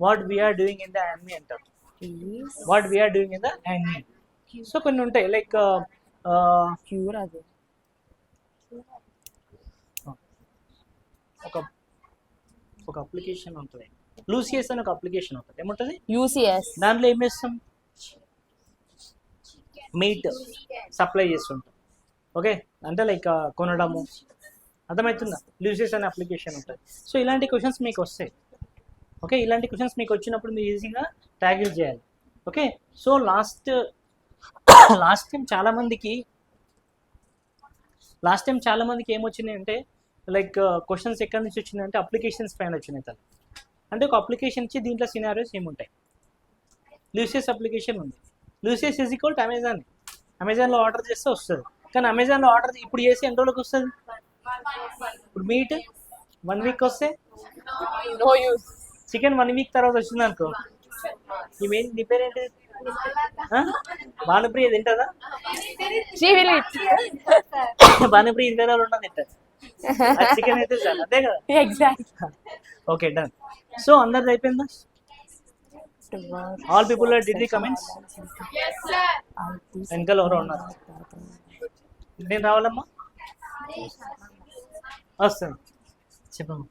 What we're doing in the యాన్మీ అంటారు. What we're doing in the యాన్మీ. So కొన్ని ఉంటాయి లైక్ క్యూర్ అది ఒక ఒక అప్లికేషన్ ఉంటుంది, లూసియస్ అని ఒక అప్లికేషన్ ఉంటుంది. ఏముంటుంది యూసిఎస్. దాంట్లో ఏం చేస్తాం, మీట్ సప్లై చేస్తుంటాం. ఓకే, అంటే లైక్ కొనడము, అర్థమవుతుందా? లూసియస్ అనే అప్లికేషన్ ఉంటుంది. సో ఇలాంటి క్వశ్చన్స్ మీకు వస్తాయి. ఓకే, ఇలాంటి క్వశ్చన్స్ మీకు వచ్చినప్పుడు మీరు ఈజీగా ట్యాగిల్ చేయాలి. ఓకే, సో లాస్ట్ టైం చాలా మందికి ఏమొచ్చినాయి అంటే లైక్ క్వశ్చన్స్ ఎక్కడి నుంచి వచ్చినాయంటే అప్లికేషన్స్ పైన వచ్చినాయి. తను అంటే ఒక అప్లికేషన్ ఇచ్చి దీంట్లో సినారియోస్ ఏముంటాయి. లూసియస్ అప్లికేషన్ ఉంది. Lucius is equal to Amazon. అమెజాన్లో ఆర్డర్ చేస్తే వస్తుంది. కానీ అమెజాన్లో ఆర్డర్ ఇప్పుడు చేసి ఎన్ని రోజులకు వస్తుంది? ఇప్పుడు మీట్ 1 వీక్ వస్తే, నో యూస్. చికెన్ 1 వీక్ తర్వాత వచ్చింది అనుకో, నీ పేరేంటి? భానుప్రియ తింటుందా? భానుప్రియ 20 రోజులు ఉన్నది తింటారు. చికెన్ అయితే చాలు, అంతే కదా? ఎగ్జాక్ట్. Okay, done. సో అందరిది అయిపోయిందా? All people did the comments? వెనకాల ఎవరో ఉన్నారు. నేను రావాలమ్మా? వస్తాను, చెప్పమ్మా.